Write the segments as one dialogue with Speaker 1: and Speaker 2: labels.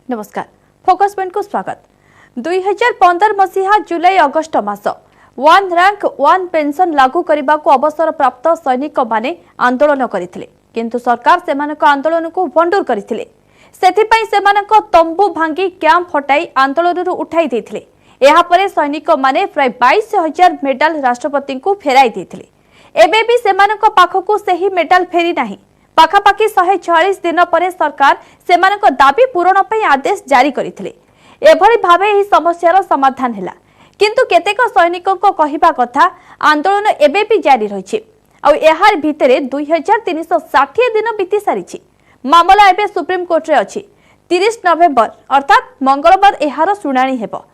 Speaker 1: नमस्कार focus point को स्वागत। 2015 मसीहा जुलाई अगस्ट मास वन रैंक वन पेंशन लागू करने को अवसर प्राप्त सैनिक माने आंदोलन करथिले, किंतु सरकार सेमानक आंदोलन को भंडूर करथिले। सेथिपई सेमानक तंबू भांगी कैंप हटाई आंदोलन उठाई देथिले। एहा परे सैनिक माने प्राय 22,000 मेडल राष्ट्रपति को फेराई देथिले। एबे भी सेमानक पाखकु सेही मेडल फेरी नाही। पाखापाखि 140 दिन पर सरकार सेमानक दाबी पूरण पई आदेश जारी करथिले। एभली भावे ही समस्यार समाधान हैला, किंतु केतेक सैनिकों को कहिबा कथा आंदोलन एबे भी जारी रहिछि। आ एहार भितरे 2360 दिन बीती सारिछि। मामला एबे सुप्रीम कोर्ट रे अछि। 30 नवेम्बर अर्थात मंगलवार एहार सुनानी हेबो।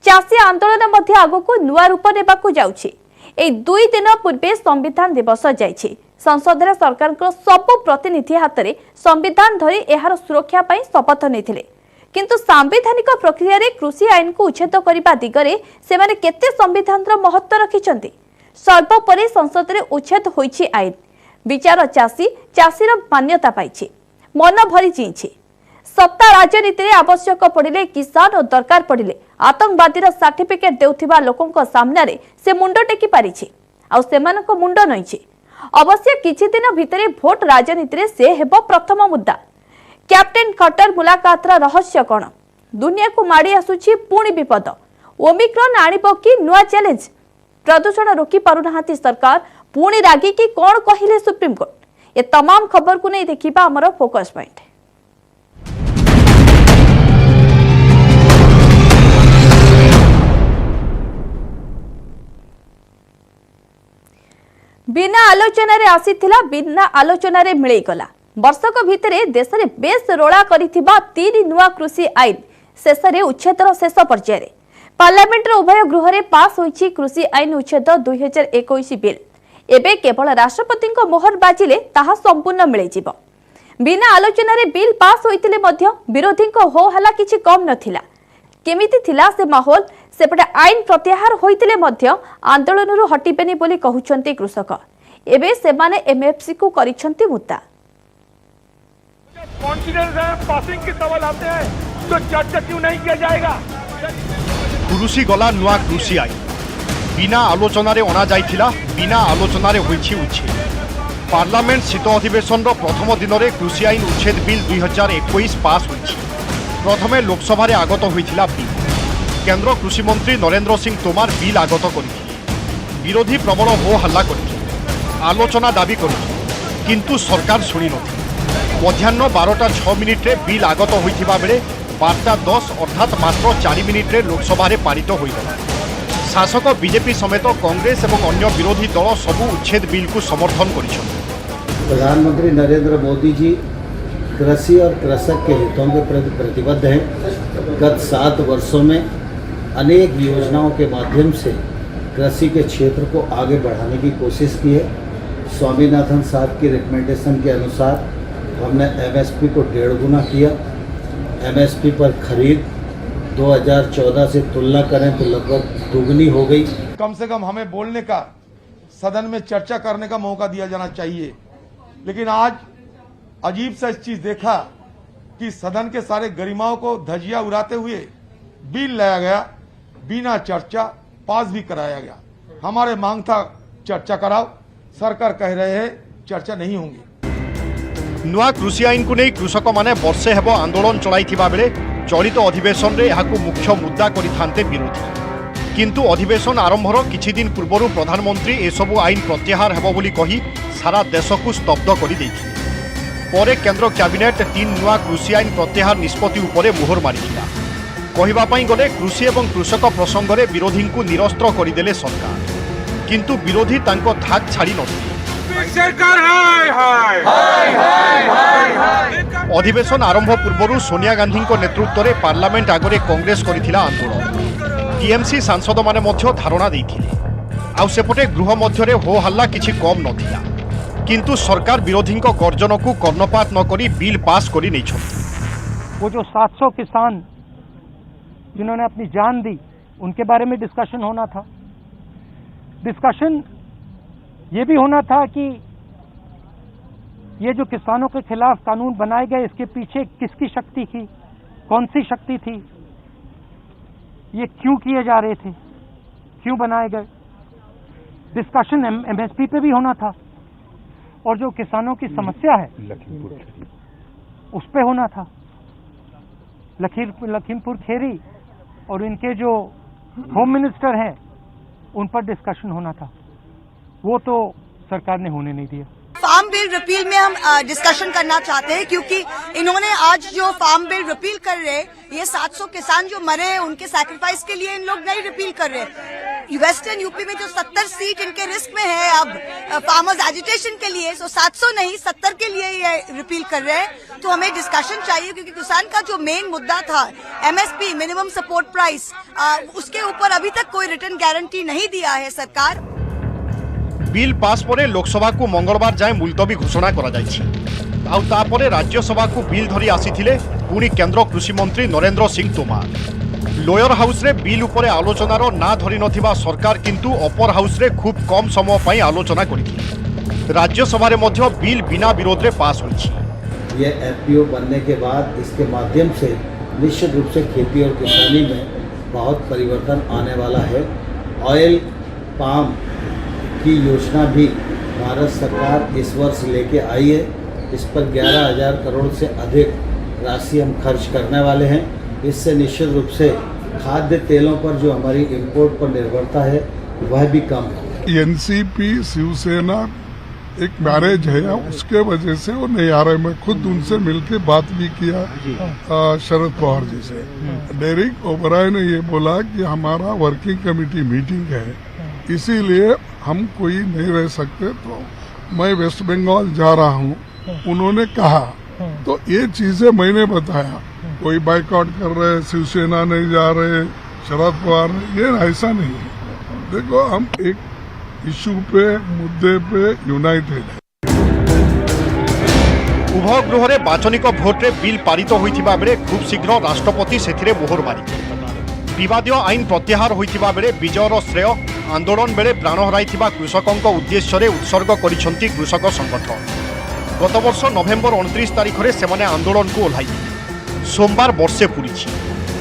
Speaker 1: चासी आंदोलन मध्य आगुको नुआ रूप नेबाकू जाउछि। ए 2 दिन पूर्वे संविधान दिवस जाइछि। संसद रे सरकार को सब प्रतिनिधि हाथ में संविधान धरी एहार सुरक्षा पई शपथ नेथिले, किंतु सांविधानिक प्रक्रिया रे कृषि आईन को उच्छेद करबा दिगरे सेमाने केते संविधान रो महत्व रखिचंती। सर्वोपरि संसद रे उच्छेद होईछि आईन। विचार चासीर मान्यता पाइछि। मन भरी चिंछि। सत्ता राजनीति रे आवश्यक पड़िले किसान और दरकार पड़िले आतंकवादी रो सर्टिफिकेट देउथिबा लोकंक सामने रे से मुंडो टेकी पारिछि। आ सेमानक मुंडो नइछि। अवश्य किछि दिन भितरे भोट राजनीति रे से हेबो प्रथम मुद्दा। कैप्टेन खट्टर मुलाकातर रहस्य कौन? दुनिया को माड़ी आसुछि पुणी विपद। ओमिक्रॉन आनिबो कि नुआ चैलेंज? प्रदूषण रोकी पारुनाहांती सरकार, पुणी रागी कि कौन कहिले सुप्रीम कोर्ट? ये तमाम खबर को नहीं देखिबा हमर फोकस पॉइंट। बिना आलोचना रे आसीथिला, बिना आलोचना रे मिलै गला। वर्षक भितरे देश रे बेस रोला करिथिबा 3 नुआ कृषि आईन शेष रे उच्छेदर शेष पर्याय रे पार्लियामेंट रे उभय गृह रे पास होईछि कृषि आईन उच्छेद 2021 बिल। एबे केवल राष्ट्रपति को मोहर बाजिले ताहा संपूर्ण मिलै जिवो। बिना आलोचना रे बिल पास होइतिले मध्य विरोधी को हो हला किछि कम नथिला। केमिति थिला से माहौल? सेपटे आईन प्रत्याहार होइतिले मध्य आंदोलन हटिबेनी बोली कहउछन्ती कृषक। एबे सेमाने एमएफसी को करिछन्ती मुद्दा।
Speaker 2: कॉन्फिडेंस है, पासिंग के सवाल आते हैं तो चर्चा क्यों नहीं किया जाएगा?
Speaker 3: कृषि गला नुआ कृषि आईन बिना आलोचना रे अना जाइथिला, बिना आलोचना रे होइछि उच्छेद। पार्लियामेंट शीत अधिवेशन प्रथम दिन रे कृषि आईन उच्छेद बिल 2021 पास होइछि। प्रथमे लोकसभा रे आगत होइथिला बिल। केंद्र कृषि मंत्री नरेंद्र सिंह तोमार बिल आगत करथिले। विरोधी प्रबल हो हल्ला करथिले, आलोचना दाबी करथिले, किंतु सरकार सुनि नथिले। मध्याह्न 12:06 रे बिल आगत होइथिबा बेले 12:10 अर्थात मात्र 4 मिनिट रे लोकसभा रे पारित होइगला। शासक बीजेपी समेत कांग्रेस एवं अन्य विरोधी दल सबु उच्छेद बिल को समर्थन करिछथि।
Speaker 4: प्रधानमंत्री नरेंद्र मोदी जी कृषि और कृषक के हितों के प्रति प्रतिबद्ध हैं। गत 7 वर्षों में अनेक योजनाओं के माध्यम से कृषि के क्षेत्र को आगे बढ़ाने की कोशिश की है। स्वामीनाथन साहब की रिकमेंडेशन के अनुसार हमने एमएसपी को 1.5 गुना किया। एमएसपी पर खरीद 2014 से तुलना करें तो लगभग दुगनी हो गई।
Speaker 2: कम से कम हमें बोलने का, सदन में चर्चा करने का मौका दिया जाना चाहिए। लेकिन आज अजीब सा इस चीज देखा कि सदन के सारे गरिमाओं को धजिया उड़ाते हुए बिल लाया गया, बिना चर्चा पास भी कराया गया। हमारे मांग था चर्चा कराओ, सरकार कह रहे हैं चर्चा नहीं होंगी।
Speaker 3: नुआ कृषि आईन को नहीं कृषक माने वर्षे हेबो आंदोलन चलाइथिबा बेले चलित अधिवेशन रे एहाकु मुख्य मुद्दा करिथान्ते विरोधी। किंतु अधिवेशन आरंभर किछि दिन पूर्वरु प्रधानमंत्री एसबु आईन प्रत्याहार हेबो बोली कहि सारा देश को स्तब्ध करि दैथिले। परे केंद्र कैबिनेट 3 नुआ कृषि आईन प्रत्याहार निष्पत्ति उपरे मोहर मारिथिला। कहिबा पई गले कृषि एवं कृषक प्रसंग रे विरोधी को निरस्त्र करिदेले सरकार, किंतु विरोधी तांको धाक छाड़ी नथिले। अधिवेशन आरंभ पूर्व सोनिया गांधी नेतृत्व में पार्लियामेंट आगे कांग्रेस करथिला आंदोलन। टीएमसी सांसद माने मध्य धारणा देथिले। आउ सेपटे गृह मध्य हो हल्ला किछि कम नथिला, किंतु सरकार विरोधी गर्जन को कर्णपात न करी बिल पास करी नहीं छोड़ी।
Speaker 5: वो जो 700 किसान जिन्होंने अपनी जान दी, उनके बारे में डिस्कशन होना था। डिस्कशन ये भी होना था कि ये जो किसानों के खिलाफ कानून बनाए गए, इसके पीछे किसकी शक्ति थी, कौन सी शक्ति थी, ये क्यों किए जा रहे थे, क्यों बनाए गए। डिस्कशन एमएसपी पे भी होना था और जो किसानों की समस्या है उस पे होना था। लखीमपुर खेरी और इनके जो होम मिनिस्टर हैं उन पर डिस्कशन होना था, वो तो सरकार ने होने नहीं दिया।
Speaker 6: फार्म बिल रिपील में हम डिस्कशन करना चाहते हैं, क्योंकि इन्होंने आज जो फार्म बिल रिपील कर रहे हैं, ये 700 किसान जो मरे हैं उनके सैक्रिफाइस के लिए इन लोग नहीं रिपील कर रहे। वेस्टर्न यूपी में जो 70 सीट इनके रिस्क में है अब फार्मर्स एजिटेशन के लिए, सो 700 नहीं 70 के लिए ये रिपील कर रहे हैं। तो हमें डिस्कशन चाहिए, क्योंकि किसान का जो मेन मुद्दा था एमएसपी मिनिमम सपोर्ट प्राइस, उसके ऊपर अभी तक कोई रिटर्न गारंटी नहीं दिया है सरकार।
Speaker 3: बिल पास पर लोकसभा को मंगलवार जाए मुलतवी घोषणा करा जायछि। आउ तापरे राज्यसभा को बिल धरी आसीथिले पुणी केंद्र कृषि मंत्री नरेंद्र सिंह तोमार। लोयर हाउस रे बिल उपरे आलोचनार ना धरी नथिबा सरकार किंतु अपर हाउस रे खूब कम समय पई आलोचना करिथिले। राज्यसभा रे मध्य बिल बिना विरोध रे पास होइछि।
Speaker 4: ये एफपीओ बनने के बाद इसके माध्यम से निश्चित रूप से खेती और किसानी में बहुत परिवर्तन आने वाला है। ऑयल पाम की योजना भी भारत सरकार इस वर्ष लेके आई है। इस पर 11,000 करोड़ से अधिक राशि हम खर्च करने वाले हैं। इससे निश्चित रूप से खाद्य तेलों पर जो हमारी इंपोर्ट पर निर्भरता है वह भी कम है।
Speaker 7: एनसीपी शिवसेना एक मैरिज है, उसके वजह से वो नहीं आ रहे। मैं खुद उनसे मिलके बात भी किया शरद पवार जी से। डेरिक ओबराय ने ये बोला कि हमारा वर्किंग कमेटी मीटिंग है, इसीलिए हम कोई नहीं रह सकते, तो मैं वेस्ट बंगाल जा रहा हूँ उन्होंने कहा। तो ये चीजें मैंने बताया, कोई बाइकआउट कर रहे, शिवसेना नहीं जा रहे, शरद पवार, ये ऐसा नहीं है। देखो हम एक इशू पे, मुद्दे पे यूनाइटेड है।
Speaker 3: उभय गृह रे बाचनिक भोट रे बिल पारित होइथिबा बेले खूब शीघ्र राष्ट्रपति सेथिरे मोहर मारिथिले। विवादीय आईन प्रत्याहार होइथिबा बेले विजयर श्रेय आंदोलन बेले प्राण हराइथिबा कृषकक उद्देश्य रे उत्सर्ग करिसंती कृषक संगठन। गत वर्ष नवेम्बर 29 तारिख रे सेमाने आंदोलन को ओह्लाइथिले। सोमवार वर्षे पुरिछि।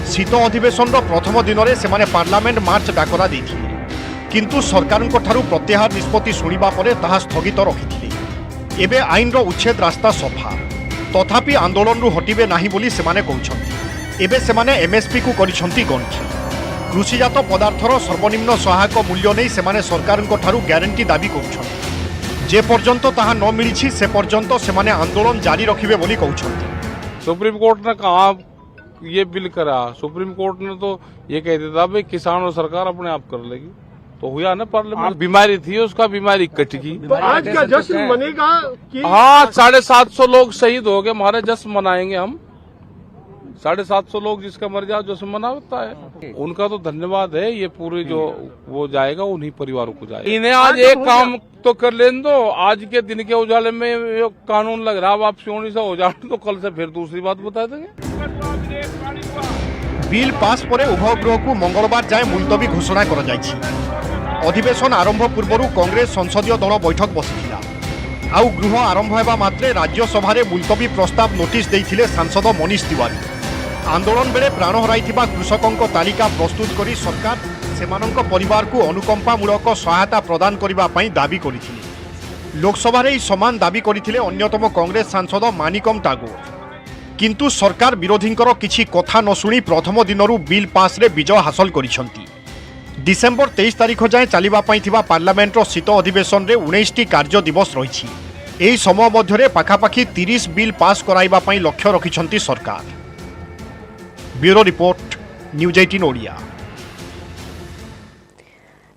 Speaker 3: शीत अधिवेशन प्रथम दिन में सेमाने पार्लियामेंट मार्च डाकरा देथिले, किंतु सरकारक ठारू प्रत्याहार निष्पत्ति शुणिबा परे ताहा स्थगित रखिथिले। एबे आईन रो उच्छेद रास्ता सफा, तथापि आंदोलन रु हटिबे नाही बोली सेमाने कहउछन्ति। एबे सेमाने एमएसपी को करिसंती गणति। कृषिजात पदार्थर सर्वनिम्न सहायक मूल्य नहीं सेमाने सरकारक ठारू ग्यारंटी दाबी करुछन्ति। जे पर्यंत ताहा न मिलिछि से पर्यंत सेमाने आंदोलन जारी रखिबे बोली कहउछन्ति।
Speaker 8: सुप्रीम कोर्ट ने कहा ये बिल करा, सुप्रीम कोर्ट ने तो ये कह दिया था भाई किसान और सरकार अपने आप कर लेगी, तो हुआ ना पार्लियामेंट। बीमारी थी उसका, बीमारी कटेगी।
Speaker 9: तो आज का जश्न मनेगा कि
Speaker 8: हाँ 750 लोग शहीद हो गए, हमारे जश्न मनाएंगे हम। 750 लोग जिसका मर जाओ जश्न मनाता है, उनका तो धन्यवाद है। ये पूरे जो वो जाएगा उन्हीं परिवारों को जाएगा। इन्हें आज एक काम तो कर लेने दो। आज के दिन के उजाले में ये कानून लग रहा है, वापसी होने से हो जाए तो कल से फिर दूसरी बात बता देंगे।
Speaker 3: बिल पास पर उभय गृह को मंगलवार जाए मुलतवी घोषणा करा जायछि। अधिवेशन आरंभ पूर्व कांग्रेस संसदीय दल बैठक बसिथिला। आउ गृह आरंभ हेबा मात्रे राज्यसभा रे मुलतवी प्रस्ताव नोटिस देइथिले सांसद मनीष तिवारी। आंदोलन बेले प्राण हराइथिबा कृषकक तालिका प्रस्तुत करी सरकार सेमानक परिवार को अनुकंपामूलक सहायता प्रदान करिबा पई दाबी करिथिले। लोकसभा रे समान दाबी करिथिले अन्यतम कांग्रेस सांसद मानिकम टागोर। किंतु सरकार विरोधींकर किछि कथा न शुणी प्रथम दिनरू बिल पास रे विजय हासिल करिसंती। डिसेम्बर 23 तारिख जाए चलिबा पई थिबा पार्लियामेंटर शीत अधिवेशन रे 19टी कार्य दिवस रहिछि। एही समय मध्यरे पाखापाखी 30 बिल पास कराइबा पई लक्ष्य रखिसंती सरकार। Bureau report news 18 Odia.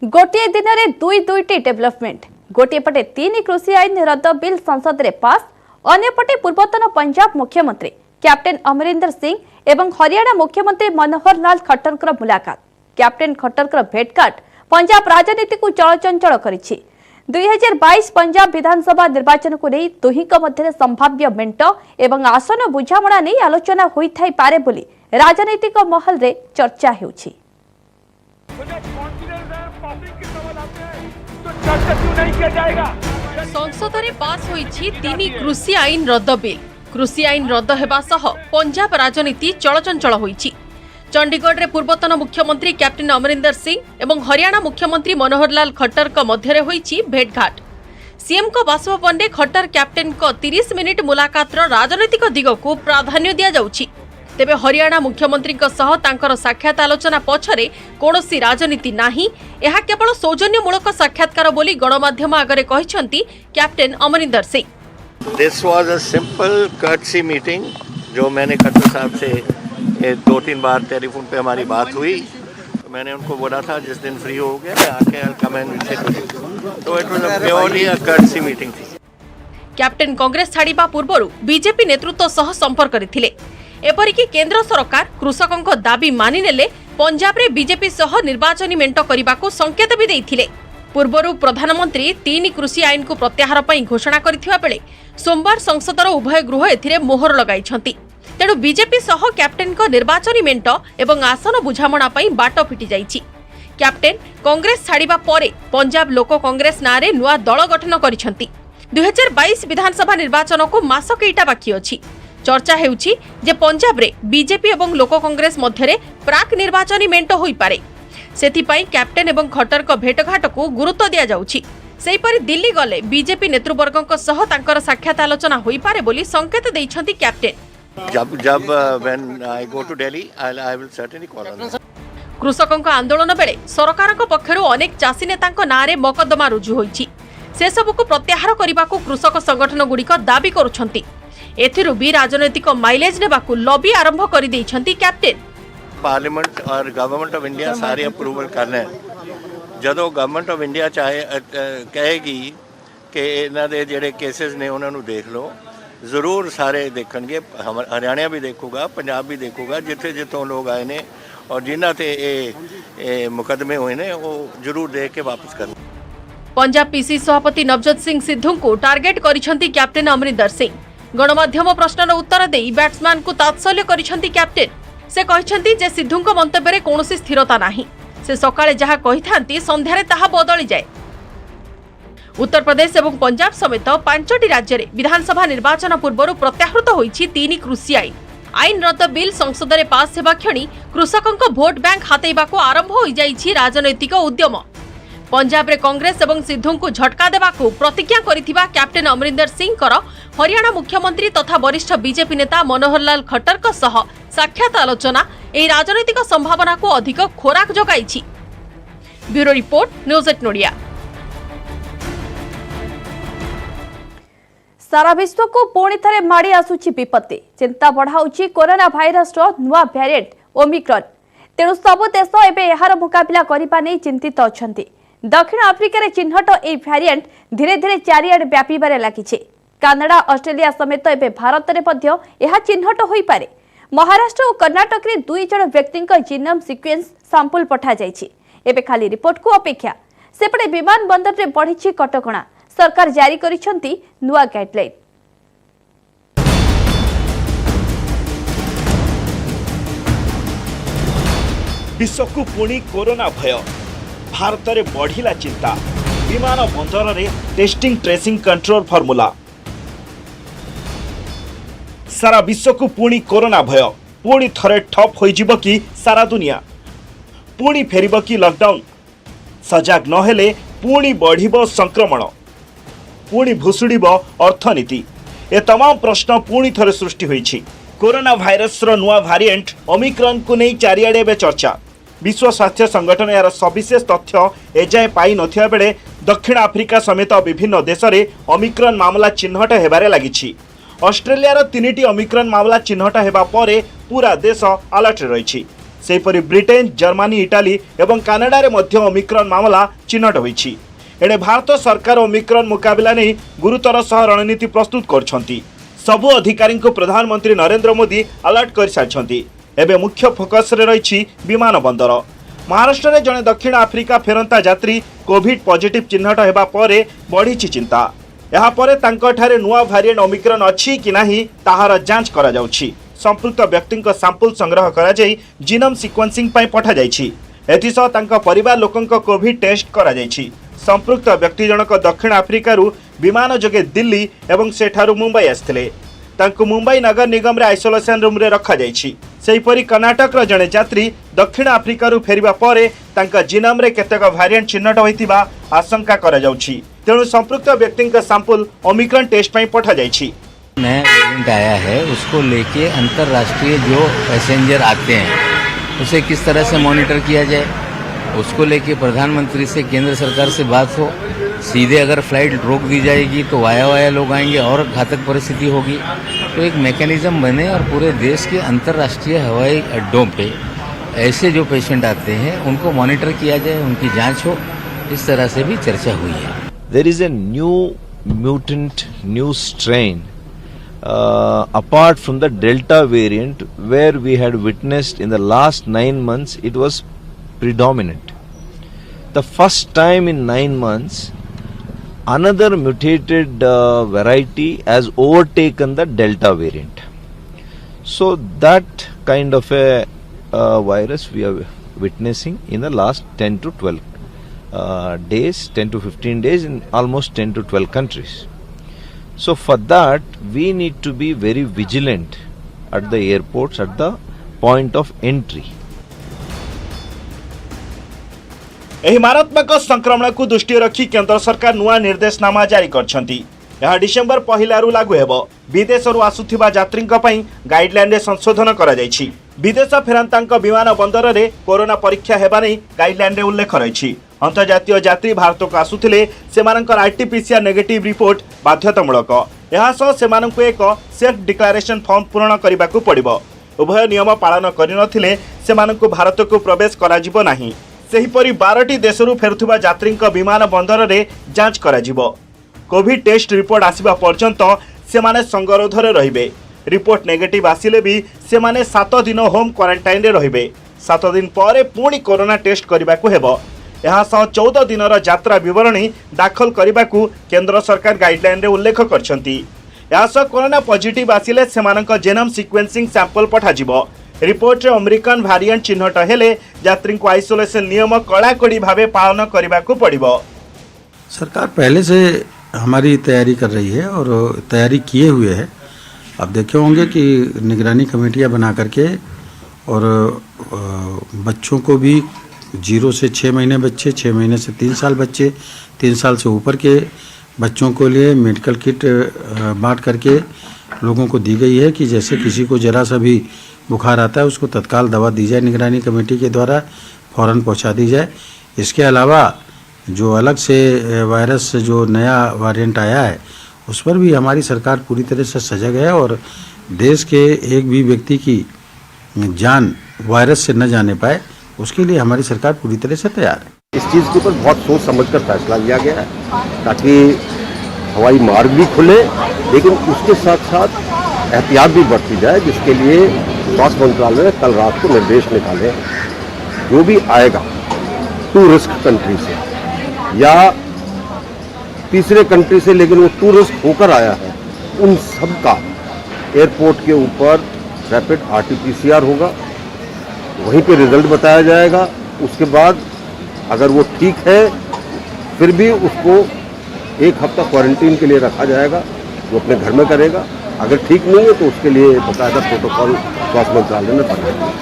Speaker 1: गोटे दिन में दुईटी डेभलपमेंट। गोटे पटे 3 कृषि आईन रद्द बिल संसद रे पास, अन्यपटे पूर्वतन पंजाब मुख्यमंत्री कैप्टेन अमरिंदर सिंह एवं हरियाणा मुख्यमंत्री मनोहर लाल खट्टर मुलाकात। कैप्टेन खट्टर भेटघाट पंजाब राजनीति को चलचंचल करिछि। 2022 पंजाब विधानसभा निर्वाचन को नहीं दुहिंक मध्य संभाव्य मेंट एवं आसन बुझामणा नहीं आलोचना होइथाइ पारे बोली राजनीतिक महल रे चर्चा हेउछि।
Speaker 10: संसद में पास होइछि 3 कृषि आईन रद्द बिल। कृषि आईन रद्द हेबा सह पंजाब राजनीति चलचंचल होईछि। चंडीगढ़ में पूर्वतन मुख्यमंत्री कैप्टेन अमरिंदर सिंह एवं हरियाणा मुख्यमंत्री मनोहर लाल खट्टर का मध्य होईछि भेटघाट। सीएम को बासभवन में खट्टर कैप्टेन को 30 मिनिट मुलाकात राजनैतिक दिग को प्राधान्य दिया जाउछि। तेबे हरियाणा मुख्यमंत्री सह तांकर साक्षात आलोचना पछरे कोनोसी राजनीति नाही, एहा केवल सौजन्यमूलक साक्षात्कार बोली गणमाध्यम आगरे कहिसंती captain Amarinder Singh.
Speaker 11: This was a simple courtesy meeting जो मैंने खट्टर साहब से 2-3 बार टेलीफोन पे हमारी बात हुई। मैंने उनको बोला था जिस दिन फ्री हो गया मैं आके कम एंड तो it was a purely a courtesy meeting थी।
Speaker 10: कैप्टेन कांग्रेस छाड़िबा पूर्वरु बीजेपी नेतृत्व सह संपर्क करथिले। एपरिकी केंद्र सरकार कृषकों दाबी मानिनेले पंजाब रे बीजेपी सह निर्वाचनी मेंट करने संकेत भी देइथिले। पूर्वरु प्रधानमंत्री 3 कृषि आईन को प्रत्याहार पई घोषणा करथिबा बेले सोमवार संसदर उभय गृह एथिरे मोहर लगाइछंती। तेणु बीजेपी सह कैप्टेन को निर्वाचनी मेंट एवं आसन बुझामणा पई बाट फिटी जाइछि। कैप्टेन कांग्रेस छाड़िबा परे पंजाब लोक कांग्रेस नारे नुआ दल गठन करिछंती। 2022 विधानसभा निर्वाचन को मास केइटा बाकी अछि। चर्चा हेउछि जे पंजाब रे बीजेपी एवं लोक कांग्रेस मध्यरे प्राक निर्वाचनी मेंट होई पारे। सेथि पई कैप्टेन एवं खट्टर को भेटघाट को गुरुत्व दिया जाउछि। सेहिपरि दिल्ली गले बीजेपी नेतृवर्गक सह तांकर साक्षात आलोचना होई पारे बोली संकेत दैछंती कैप्टेन।
Speaker 11: जब when I go to Delhi I will certainly call on them.
Speaker 10: कृषकों आंदोलन बेले सरकार पक्षरु अनेक चाषी नेतांक नारे मकद्दमा रुजु होईछि। से सबको प्रत्याहार करने कृषक संगठन गुड़िक दाबी करुछंती। एथिरु भी राजनैतिक माइलेज नेबाकू लॉबी आरंभ कर देइछंती कैप्टेन।
Speaker 11: पार्लियामेंट और गवर्नमेंट ऑफ इंडिया सारे अप्रूवल करने जदों गवर्नमेंट ऑफ इंडिया चाहे कहेगी कि इन्हां दे जिहड़े केसेस ने उन्हां नूं देख लो, जरूर सारे देखणगे। हरियाणा भी देखूगा, पंजाब भी देखूगा, जिथे जिथों लोग आए ने और जिन्हां ते ए मुकदमे हुए ने वो जरूर देख के वापस करन।
Speaker 10: पंजाब पीसी सभापति नवजोत सिंह सिद्धू को टार्गेट करिछंती कैप्टेन अमरिंदर सिंह। गणमाध्यम प्रश्नर उत्तर देई बैट्समैन को तात्सल्य करिछंती कैप्टेन। से कहिछंती जे सिद्धूंक मंतव्य कौनसी स्थिरता नाही। से सकाळे जहा कहिथांती संध्यारे ताहा बदली जाए। उत्तर प्रदेश एवं पंजाब समेत 5टी राज्य में विधानसभा निर्वाचन पूर्व प्रत्याहृत होईछि 3 कृषि आईन। आईन रद्द बिल संसद में पास हेबा क्षणी कृषकों भोट बैंक हातेइबाको आरंभ हो जाइछि राजनैतिक उद्यम। पंजाब रे कांग्रेस एवं सिद्धू को झटका देबाको प्रतिज्ञा करिथिबा कैप्टेन अमरिंदर सिंह हरियाणा मुख्यमंत्री तथा वरिष्ठ बीजेपी नेता मनोहर लाल खट्टर का सह साक्षात आलोचना एही राजनैतिक संभावना को अधिक खोराक जगाइछि। Bureau report, news 8 Odia.
Speaker 1: सारा विश्व को पुणी थे माड़ी आसुची विपत्ति। चिंता बढ़ाऊची कोरोना भाइरस नुआ भ्यारिएंट ओमिक्रॉन। तेणु सबु देश एबे एहार मुकाबला करबा नै चिंतित अछंती। दक्षिण आफ्रिका रे चिन्हट ए भ्यारिएंट धीरे धीरे चारिआडे व्यापीबारे लागिছে। कानाडा, ऑस्ट्रेलिया समेत एबे भारत रे मध्ये एहा चिन्हट होई पारे। महाराष्ट्र और कर्नाटक रे 2 जण व्यक्ति जीनोम सीक्वेंस सैंपल पठा जाइछि। एबे खाली रिपोर्ट को अपेक्षा। सेपटे विमान बंदर रे बढ़िछि कटकणा। सरकार जारी करिछंती नुआ गाइडलाइन।
Speaker 12: विश्व को पुणी कोरोना भय। भारत रे बढ़िला चिंता। विमान बंदर रे टेस्टिंग ट्रेसिंग कंट्रोल फॉर्मूला। सारा विश्व को पुणी कोरोना भय। पुणी थरे ठप होई जिवो कि सारा दुनिया। पुणी फेरिबो कि लॉकडाउन। सजाग न हेले पुणी बढ़िबो संक्रमण। पुणी भुसुड़िब अर्थनीति। ए तमाम प्रश्न पुणी थरे सृष्टि होईछि। कोरोना भाइरस रो नुआ भारिएंट ओमिक्रॉन को नहीं चारिआडे बे चर्चा। विश्व स्वास्थ्य संगठन यार सविशेष तथ्य एजाए पाई नथिया बेले दक्षिण आफ्रिका समेत विभिन्न देश में ओमिक्रॉन मामला चिन्हट हेबारे लागिछि। ऑस्ट्रेलिया रो 3टी ओमिक्रॉन मामला चिन्हट हेबा परे पूरा देश अलर्ट रहिछि। सेहिपरि ब्रिटेन, जर्मनी, इटाली एवं कनाडा रे मध्य ओमिक्रॉन मामला चिन्हट होईछि। एणे भारत सरकार ओमिक्रॉन मुकाबला नहीं गुरुतर सह रणनीति प्रस्तुत करछंती। सबु अधिकारी को प्रधानमंत्री नरेंद्र मोदी अलर्ट कर सारिछंती। एबे मुख्य फोकस रे रहिछि विमान बंदर। महाराष्ट्र रे जणे दक्षिण आफ्रिका फेरंता यात्री कोविड पॉजिटिव चिन्हट हेबा परे बढ़िछि चिंता। एहा परे तांको ठारे नुआ भारिएंट ओमिक्रॉन अछि कि नाही ताहार जांच करा जाउछि। संपृक्त व्यक्ति सैंपल संग्रह करा जाई जीनोम सिक्वेंसिंग पई पठा जाइछि। एथिसह तांको परिवार लोकंक कोविड टेस्ट करा जाइछि। संपृक्त व्यक्ति जनक दक्षिण आफ्रिका विमान जोगे दिल्ली एवं सेठारु मुंबई आस्थिले। तांको मुंबई नगर निगम रे आइसोलेशन रूम रे रखा जायछि। सेहीपरि कर्नाटक रो जणे यात्री दक्षिण आफ्रिका रु फेरिबा परे तांका जिनोम रे केतेक वेरिएंट चिन्हट होइतिबा आशंका करा जाउछि। तेणु संपृक्त व्यक्ति का सैंपल ओमिक्रॉन टेस्ट पई पठा जायछि।
Speaker 13: नया वेरिएंट आया है, उसको लेके अंतर्राष्ट्रीय जो पैसेंजर आते हैं उसे किस तरह से मॉनिटर किया जाए, उसको लेके प्रधानमंत्री से केंद्र सरकार से बात हो। सीधे अगर फ्लाइट रोक दी जाएगी तो वाया लोग आएंगे और घातक परिस्थिति होगी। तो एक मैकेनिज्म बने और पूरे देश के अंतर्राष्ट्रीय हवाई अड्डों पे ऐसे जो पेशेंट आते हैं उनको मॉनिटर किया जाए, उनकी जांच हो। इस तरह से भी चर्चा हुई है।
Speaker 14: There is a new mutant, new strain apart from the Delta variant where we had witnessed in the last 9 months it was predominant. The first time in 9 months another mutated variety has overtaken the Delta variant. So that kind of a virus we are witnessing in the last 10 to 12 days, 10 to 15 days in almost 10 to 12 countries. So for that we need to be very vigilant at the airports, at the point of entry.
Speaker 12: एही मारात्मक संक्रमण को दृष्टि रखी केंद्र सरकार नुआ निर्देशनामा जारी करछंती। यह डिसेंबर पहिलारू लागू हेबो। विदेशरू आसुथिबा यात्रींक पई गाइडलाइन रे संशोधन करा जायछि। विदेश फेरंतांक विमान बंदर रे कोरोना परीक्षा हेबा नै गाइडलाइन रे उल्लेख रहिछि। अंतर्जातीय यात्री भारत को आसुथिले सेमानकर आरटीपीसीआर नेगेटिव रिपोर्ट बाध्यतामूलक। यहा सह सेमानंकु एक सेल्फ डिक्लेरेशन फॉर्म पूर्ण करिबाकू पड़िबो। उभय नियम पालन करिनथिले सेमानंकु भारत को प्रवेश कराजिबो नाही। सेहीपरि 12टी देशरू फेरुथिबा यात्रींक विमान बंदर रे जांच कराजिबो। कोविड टेस्ट रिपोर्ट आसिबा पर्यंत सेमाने संगरोधरे रहिबे। रिपोर्ट नेगेटिव आसिले भी सेमाने 7 दिन होम क्वारंटाइन रे रहिबे। 7 दिन परे पुणी कोरोना टेस्ट करिबाकू हेबो। यहा सह 14 दिनर यात्रा विवरणी दाखल करिबाकू केंद्र सरकार गाइडलाइन रे उल्लेख करछंती। यहा सह कोरोना पॉजिटिव आसिले सेमानक जेनोम सीक्वेंसिंग सैंपल पठाजिबो। रिपोर्ट रे अमेरिकन वेरिएंट चिन्हट हेले यात्री को आइसोलेशन नियम कड़ाकड़ी भावे पालन करिबाकू पड़िबो।
Speaker 15: सरकार पहले से हमारी तैयारी कर रही है और तैयारी किए हुए है। अब देखे होंगे कि निगरानी कमेटियां बना करके और बच्चों को भी 0 से 6 महीने बच्चे, 6 महीने से 3 साल बच्चे, 3 साल से ऊपर के बच्चों को लिए मेडिकल किट बांट करके लोगों को दी गई है कि जैसे किसी को जरा सा भी बुखार आता है उसको तत्काल दवा दी जाए, निगरानी कमेटी के द्वारा फ़ौरन पहुंचा दी जाए। इसके अलावा जो अलग से वायरस जो नया वेरिएंट आया है उस पर भी हमारी सरकार पूरी तरह से सजग है और देश के एक भी व्यक्ति की जान वायरस से न जाने पाए उसके लिए हमारी सरकार पूरी तरह से तैयार है।
Speaker 9: इस चीज़ के ऊपर बहुत सोच समझकर फैसला लिया गया है ताकि हवाई मार्ग भी खुले, लेकिन उसके साथ साथ एहतियात भी बरती जाए, जिसके लिए स्वास्थ्य मंत्रालय ने कल रात को निर्देश निकाले। जो भी आएगा टूरिस्ट कंट्री से या तीसरे कंट्री से लेकिन वो टूरिस्ट होकर आया है, उन सब का एयरपोर्ट के ऊपर रैपिड आरटीपीसीआर होगा, वहीं पे रिजल्ट बताया जाएगा। उसके बाद अगर वो ठीक है फिर भी उसको 1 हफ्ता क्वारंटीन के लिए रखा जाएगा, वो अपने घर में करेगा। अगर ठीक नहीं है तो उसके लिए बकायदा प्रोटोकॉल स्वास्थ्य मंत्रालय ने बनाया।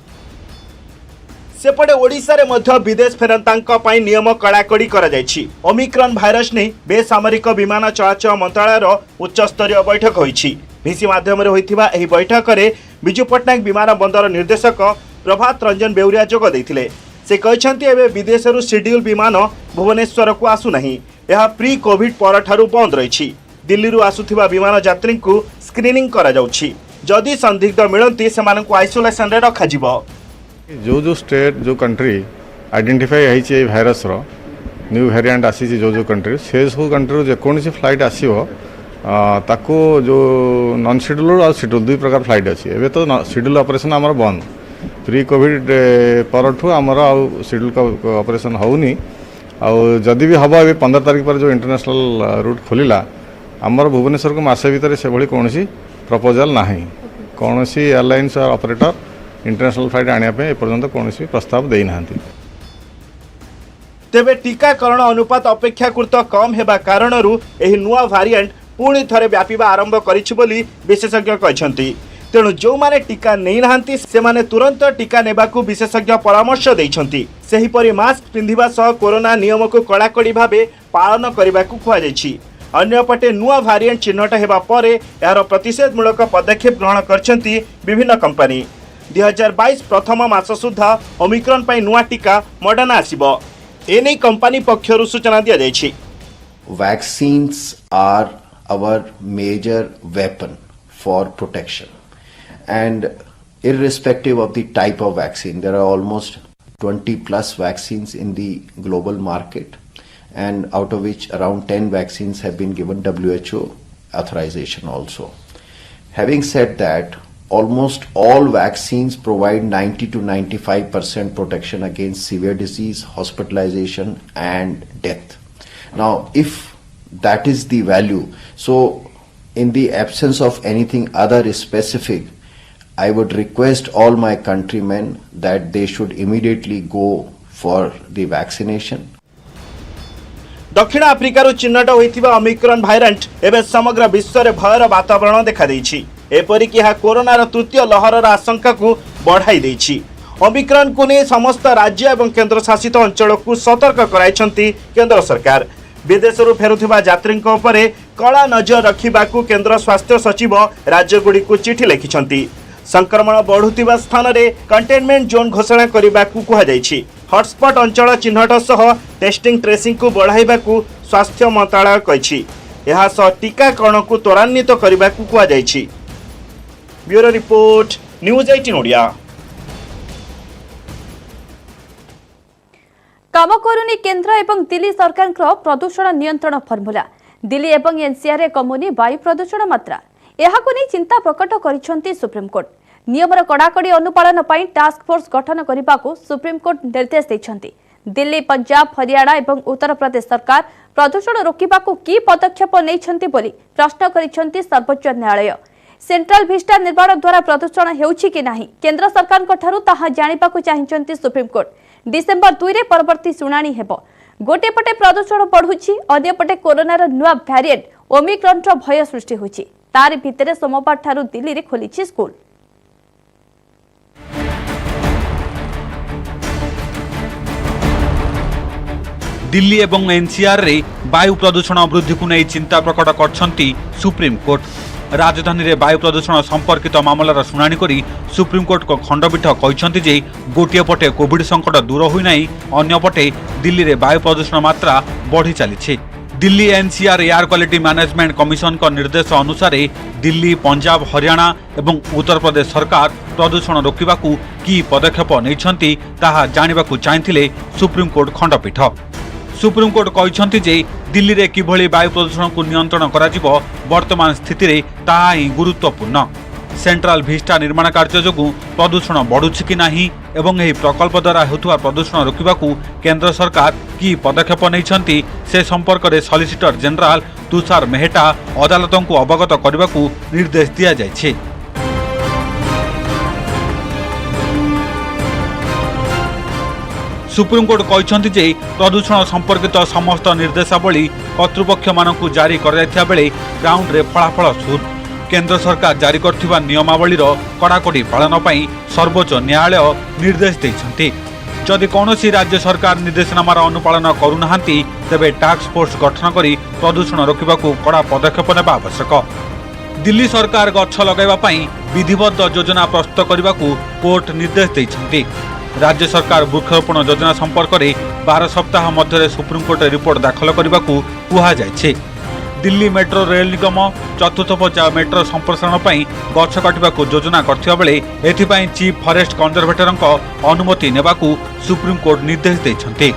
Speaker 12: सेपटे ओडिशा रे मध्य विदेश फेरंतांक पई नियम कड़ाकड़ी करा जायछि। ओमिक्रॉन भाइरस ने बेसामरिक विमान चलाचल मंत्रालय रो उच्च स्तरीय बैठक होईछि। भिसी माध्यम रे होइथिबा एही बैठक रे बिजू पटनायक विमान बंदर निर्देशक प्रभात रंजन बेउरिया जोग दैथिले। से कहछन्ती एबे विदेशरू शेड्यूल विमान भुवनेश्वर को आसु नाही। यह प्री कोविड परठारु बंद रहिछि। दिल्ली रु आसुथिबा विमान यात्री को स्क्रीनिंग करा जाउछि। जदि संदिग्ध मिलंती सेमानकु आइसोलेशन रे रखा जिवो।
Speaker 16: जो स्टेट जो कंट्री आइडेंटिफाई है भाइरस रो न्यू वेरिएंट आसी जो कंट्री से सब कंट्री जेकोसी फ्लाइट आसो ताको जो नॉन शेड्यूल और शेड्यूल 2 प्रकार फ्लाइट अच्छी। एवं तो शेड्यूल ऑपरेशन आमर बंद, प्री कोविड परठू आमर शेड्यूल ऑपरेशन होनी। आदि भी हम ए 15 तारीख पर जो इंटरनेशनल रूट खोलिला आमर भुवनेश्वर को मासे भितर से भली कौन प्रपोजल ना, कौन एयरलाइंस और ऑपरेटर इंटरनेशनल फ्लाइट आने एपर्यंत कौन प्रस्ताव देना।
Speaker 12: तेबे टीकाकरण अनुपात अपेक्षाकृत कम हेबा कारणरू एही नुआ वेरिएंट पुणी थरे व्यापीबा आरंभ करिछि बोली विशेषज्ञ कहछन्ति। तेणु जो माने टीका नहीं नाहांती से माने तुरंत टीका नेबाकू विशेषज्ञ परामर्श दैछन्ति। सेहीपरि मास्क पिंधिबा सह कोरोना नियम को कड़ाकड़ी भावे पालन करबाकू कुआ जायछि। अन्यपटे नुआ भारिएंट चिन्हट हेबा परे यार प्रतिषेधमूलक पदक्षेप ग्रहण करछन्ति विभिन्न कंपनी। 2022 प्रथम मास सुधा ओमिक्रॉन पई नुआ टीका मॉडर्ना आसीबो। एने कंपनी पक्षरु सूचना दिया जायछि।
Speaker 17: Vaccines are our major weapon for protection, and irrespective of the type of vaccine, there are almost 20 plus vaccines in the global market, and out of which around 10 vaccines have been given WHO authorization also. Having said that, almost all vaccines provide 90 to 95% protection against severe disease, hospitalization and death. Now, if that is the value, so in the absence of anything other specific, I would request all my countrymen that they should immediately go for the vaccination.
Speaker 12: दक्षिण आफ्रिकार चिन्हट होइथिबा Omicron भाइरंट एवं समग्र विश्व में भयर वातावरण देखा देछि। एपरिक यह कोरोनार तृतीय लहरर आशंका को बढ़ाई देछि। ओमिक्रॉन को नहीं समस्त राज्य एवं केंद्र शासित अंचल को सतर्क कराइछन्ति केंद्र सरकार। विदेशरू फेरुथिबा यात्रींक उपरे कड़ा नजर रखिबाकू केंद्र स्वास्थ्य सचिव राज्यगुड़ी को चिठी लिखिछन्ति। संक्रमण बढ़ुथिबा स्थान रे कंटेनमेंट जोन घोषणा करबाकू कुहा जायछि। हॉटस्पॉट अंचल चिन्हट सह टेस्टिंग ट्रेसिंग को बढ़ाइबाकू स्वास्थ्य मंत्रालय कहिछि। एहा सह टीकाकरण को त्वरान्वित करबाकू कुहा जायछि। Bureau report news 18 Odia.
Speaker 1: काम करुनी केंद्र एवं दिल्ली सरकार प्रदूषण नियंत्रण फर्मुला। दिल्ली एवं एनसीआर रे कमुनी वायु प्रदूषण मात्रा। एहाकु नै चिंता प्रकट करिसंती सुप्रीम कोर्ट। नियमर कड़ाकड़ी अनुपालन पई टास्क फोर्स गठन करबाकू सुप्रीम कोर्ट निर्देश दैछंती। दिल्ली, पंजाब, हरियाणा एवं उत्तर प्रदेश सरकार प्रदूषण रोकिबाकू की पदक्षेप नैछंती बोली प्रश्न करिसंती सर्वोच्च न्यायालय। सेंट्रल विस्टा निर्माण द्वारा प्रदूषण हेउछि कि नाही केंद्र सरकारक ठारू ताहा जानिबाकू चाहिसंती सुप्रीम कोर्ट। डिसेंबर 2 रे परवर्ती सुनानी हेबो। गोटे पटे प्रदूषण बढ़ुछि, अन्य पटे कोरोनार नुआ भ्यारिएंट ओमिक्रॉन रो भय सृष्टि होछि। तार भितरे सोमवार ठारू दिल्ली रे खोलिछि स्कूल।
Speaker 18: दिल्ली एवं एनसीआर रे वायु प्रदूषण वृद्धि को नहीं चिंता प्रकट करछंती सुप्रीम कोर्ट। राजधानी रे वायु प्रदूषण संपर्कित मामलार शुणाणी करी सुप्रीम कोर्ट को खंडपीठ कहते जे गोटे पटे कोविड संकट दूर होई नाही, अन्य पटे दिल्ली रे वायु प्रदूषण मात्रा बढ़ी चली। Delhi NCR air quality management commission का निर्देश अनुसार दिल्ली, पंजाब, हरियाणा एवं उत्तर प्रदेश सरकार प्रदूषण रोकबाकू की पदक्षेप नैछंती ताहा जानिबाकू चाहिथिले सुप्रीम कोर्ट खंडपीठ। सुप्रीम कोर्ट कहते जे दिल्ली रे किभली वायु प्रदूषण को नियंत्रण कराजिबो वर्तमान स्थिति रे ताहा ही गुरुत्वपूर्ण। सेंट्रल विस्टा निर्माण कार्य जोगु प्रदूषण बढ़ुछि कि नाही एवं एही प्रकल्प द्वारा हेतुवा प्रदूषण रोकबाकू केंद्र सरकार की पदक्षेप नैछंती से संपर्क रे सॉलिसिटर जनरल तुषार मेहटा अदालतों को अवगत करबाकू निर्देश दिया जायछि। सुप्रीम कोर्ट कहते जे प्रदूषण संपर्कित समस्त निर्देशावली कर्तृपक्ष मानकू जारी कर बेले ग्राउंड रे फलाफल शून्य। केंद्र सरकार जारी करथिबा नियमावलीर कड़ाकड़ी पालन पई सर्वोच्च न्यायालय निर्देश दैछंती। जदि कौनसी राज्य सरकार निर्देशनामार अनुपालन करूनाहांती तेबे टास्क फोर्स गठन करी प्रदूषण रोकबाकू कड़ा पदक्षेप नेबा आवश्यक। दिल्ली सरकार गछ लगाइबा पई विधिबद्ध योजना प्रस्तुत करबाकू कोर्ट निर्देश दैछंती। राज्य सरकार वृक्षरोपण योजना संपर्क में 12 सप्ताह मध्य सुप्रीम कोर्ट रिपोर्ट दाखल करने को कहुଯାଇଛି। दिल्ली मेट्रो रेल निगम चतुर्थ पर्याय मेट्रो संप्रसारण पर गछ काटिबा योजना करथिबा बेले एथिपाई चीफ फरेस्ट कंजर्वेटर अनुमति नेबाकू सुप्रीम कोर्ट निर्देश दैछंती।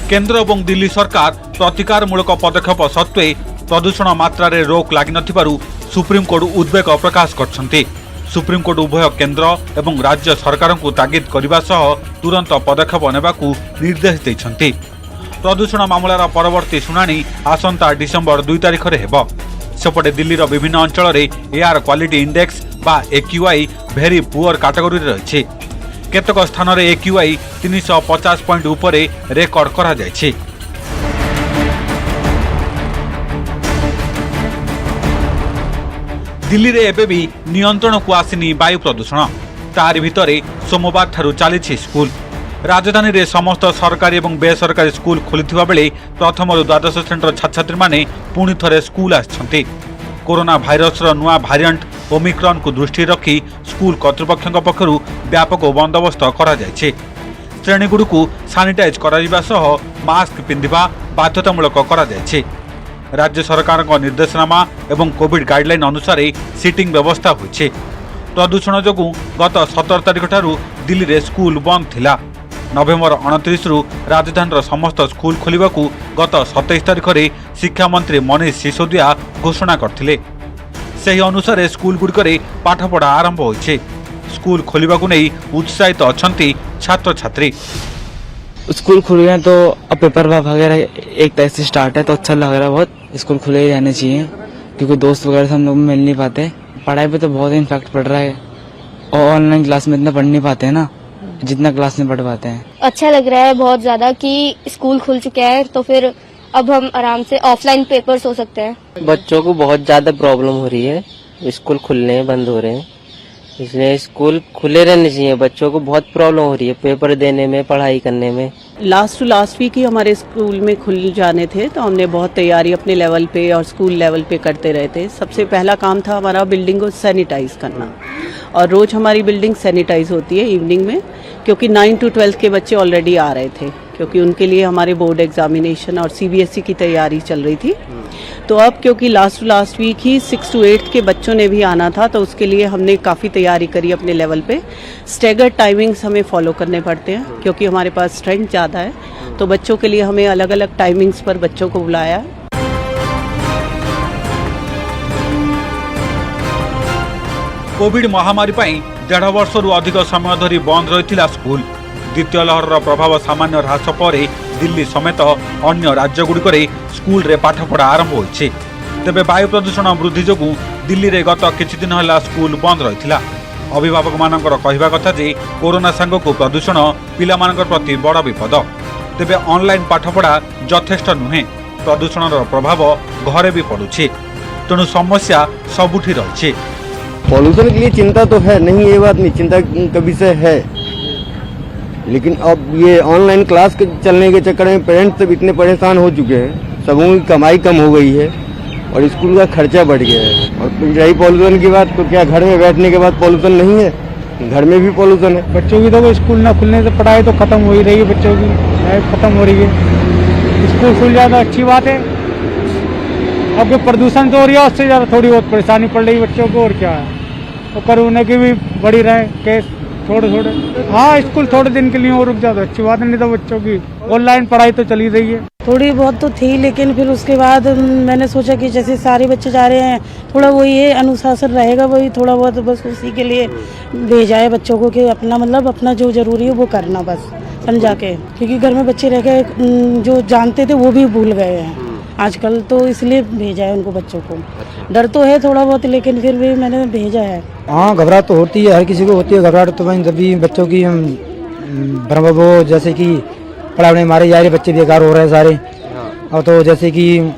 Speaker 18: केंद्र और दिल्ली सरकार प्रतिकारमूलक पदक्षेप सत्वे प्रदूषण मात्रा रे रोक लागि नथिबारु सुप्रीम कोर्ट उद्वेग प्रकाश करछंती। सुप्रीम कोर्ट उभय केंद्र एवं राज्य सरकार को तागिद करने सह तुरंत पदक्षेप नेबाकू निर्देश दैछंती। प्रदूषण मामलार परवर्ती शुणाणी आसंता डिसेंबर 2 तारिख रे हेबो। सेपटे दिल्लीर विभिन्न अंचल रे एयर क्वालिटी इंडेक्स बा AQI भेरी पुअर कैटेगरी रे रहिछि। केतक स्थान में AQI 350 पॉइंट उपरे रेकर्ड करा जायछि। दिल्ली रे एबे भी नियंत्रण को आसिनी वायु प्रदूषण। तारि भितरे सोमवार ठारू चली स्कूल। राजधानी रे समस्त सरकारी और बेसरकारी स्कूल खोलिथिबा बेले प्रथम रु द्वादश श्रेणी छात्र छात्री माने पुणी थरे स्कूल आछंती। कोरोना भाइरस नुआ भारिएंट ओमिक्रॉन को दृष्टि रखी स्कूल कर्तृपक्षों पक्षर व्यापक बंदोबस्त करा जायछि। श्रेणीगुड़ी को सानिटाइज करा सह मास्क पिंधिबा बाध्यतामूलक करा जायछि। राज्य सरकार निर्देशनामा एवं कोविड गाइडलाइन अनुसार सीटिंग व्यवस्था होइछि। प्रदूषण जोगु गत 17 तारिख ठारू दिल्ली रे स्कूल बंद थिला। नवेम्बर 29 रु राजधानी समस्त स्कूल खोलिबाकू गत 27 तारिख रे शिक्षा मंत्री मनीष सिसोदिया घोषणा करथिले। सही अनुसार स्कूल गुड़िकरे पाठपढ़ा आरंभ होइछे। स्कूल खोलिबाकू नै उत्साहित अछंती छात्र छात्री।
Speaker 19: स्कूल खुल गए तो अब पेपर वगैरह एक तरह से स्टार्ट है तो अच्छा लग रहा है बहुत। स्कूल खुले ही रहने चाहिए क्योंकि दोस्त वगैरह से हम लोग मिल नहीं पाते। पढ़ाई पे तो बहुत इम्पैक्ट पड़ रहा है और ऑनलाइन क्लास में इतना पढ़ नहीं पाते हैं ना जितना क्लास में पढ़ पाते हैं।
Speaker 20: अच्छा लग रहा है बहुत ज्यादा कि स्कूल खुल चुके हैं तो फिर अब हम आराम से ऑफलाइन पेपर्स हो सकते हैं।
Speaker 19: बच्चों को बहुत ज्यादा प्रॉब्लम हो रही है, स्कूल खुलने बंद हो रहे हैं, इसलिए स्कूल खुले रहने चाहिए। बच्चों को बहुत प्रॉब्लम हो रही है पेपर देने में, पढ़ाई करने में।
Speaker 21: लास्ट वीक ही हमारे स्कूल में खुल जाने थे तो हमने बहुत तैयारी अपने लेवल पे और स्कूल लेवल पे करते रहे थे। सबसे पहला काम था हमारा बिल्डिंग को सैनिटाइज करना और रोज हमारी बिल्डिंग सैनिटाइज होती है इवनिंग में, क्योंकि 9 to 12 के बच्चे ऑलरेडी आ रहे थे क्योंकि उनके लिए हमारे बोर्ड एग्जामिनेशन और CBSE की तैयारी चल रही थी। तो अब क्योंकि लास्ट वीक ही 6 to 8 के बच्चों ने भी आना था तो उसके लिए हमने काफ़ी तैयारी करी अपने लेवल पे। स्टैगर्ड टाइमिंग्स हमें फॉलो करने पड़ते हैं क्योंकि हमारे पास स्ट्रेंथ ज़्यादा है, तो बच्चों के लिए हमें अलग अलग टाइमिंग्स पर बच्चों को बुलाया।
Speaker 18: कोविड महामारी पाई 1.5 वर्ष अधिक समय धरी बंद रही स्कूल। द्वितीय लहर प्रभाव सामान्य ह्रास पर दिल्ली समेत अन्य राज्यगुड़िक स्कूल रे पाठपढ़ा आरंभ होइछि। तेबे वायु प्रदूषण वृद्धि जोगु दिल्ली रे गत किछि दिन हला स्कूल बंद रहिथिला। अभिभावक मानकर कहिबा कथा जे कोरोना संग को प्रदूषण पिला मानकर प्रति बड़ विपद। तेबे ऑनलाइन पाठपढ़ा यथेष्ट नुहे, प्रदूषणर प्रभाव घरे भी पड़ुछि, तेणु समस्या सबुठी रहिछि।
Speaker 22: पॉल्यूशन के लिए चिंता तो है नहीं, ये बात नहीं, चिंता कभी से है, लेकिन अब ये ऑनलाइन क्लास के चलने के चक्कर में पेरेंट्स सब इतने परेशान हो चुके हैं, सबों की कमाई कम हो गई है और स्कूल का खर्चा बढ़ गया है। और रही पॉल्यूशन की बात, तो क्या घर में बैठने के बाद पॉल्यूशन नहीं है? घर में भी पॉल्यूशन है।
Speaker 5: बच्चों की तो स्कूल न खुलने से पढ़ाई तो खत्म हो ही रही है, बच्चों की खत्म हो रही है। स्कूल खुल जाए तो अच्छी बात है। अब जो प्रदूषण तो हो रही है उससे ज़्यादा थोड़ी बहुत परेशानी पड़ रही है बच्चों को, और क्या है, और कोरोना की भी बढ़ी रहे केस थोड़े। हाँ, स्कूल थोड़े दिन के लिए और रुक जाता अच्छी बात, नहीं तो बच्चों की ऑनलाइन पढ़ाई तो चली रही है।
Speaker 23: थोड़ी बहुत तो थी, लेकिन फिर उसके बाद मैंने सोचा कि जैसे सारे बच्चे जा रहे हैं थोड़ा वही है अनुशासन रहेगा, वही थोड़ा बहुत बस उसी के लिए भेजा है बच्चों को कि अपना मतलब अपना जो जरूरी है वो करना बस समझा के, क्योंकि घर में बच्चे रह गए जो जानते थे वो भी भूल गए हैं आजकल, तो इसलिए भेजा है उनको बच्चों को। डर तो है थोड़ा बहुत, लेकिन फिर भी मैंने भेजा है।
Speaker 24: हाँ, घबराहट तो होती है, हर किसी को होती है घबराहट। तो जब भी बच्चों की वो जैसे कि पढ़ाई मारे जा रहे, बच्चे बेकार हो रहे हैं सारे, और तो जैसे कि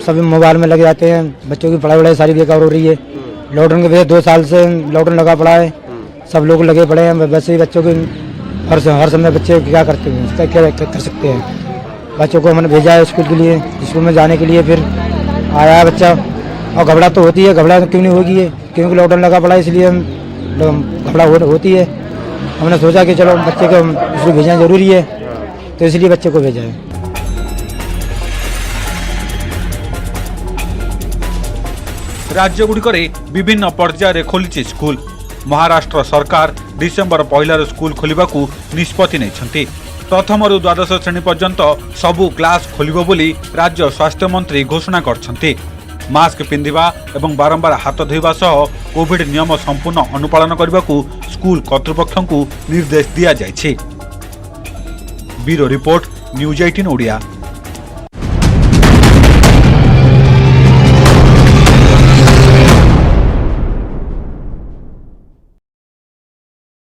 Speaker 24: सभी मोबाइल में लगे जाते हैं, बच्चों की पढ़ाई सारी बेकार हो रही है। लॉकडाउन के वजह 2 साल से लॉकडाउन लगा पड़ा है, सब लोग लगे पड़े हैं। वैसे ही बच्चों के हर समय बच्चे क्या करते हैं, क्या कर सकते हैं। बच्चों को हमने भेजा है स्कूल के लिए, स्कूल में जाने के लिए, फिर आया बच्चा, और घबराहट तो होती है। घबराहट क्यों नहीं होगी है, क्योंकि लॉकडाउन लगा पड़ा है, इसलिए घबराहट होती है। हमने सोचा कि चलो बच्चे को स्कूल भेजना जरूरी है, तो इसलिए बच्चे को भेजा है।
Speaker 18: राज्यगुड़िक विभिन्न पर्यायर खोली स्कूल। महाराष्ट्र सरकार डिसेम्बर 1 स्कूल खोलिबाकू निष्पत्ति नेछंती। प्रथम रु द्वादश श्रेणी पर्यंत सबु क्लास खोलिबो बोली राज्य स्वास्थ्य मंत्री घोषणा करछंती। मास्क पिंधिबा एवं बारंबार हाथ धोइबा सह कोविड नियम संपूर्ण अनुपालन करबाकू स्कूल कर्तृपक्षंकू निर्देश दिया जायछि। Bureau report, news 18 Odia.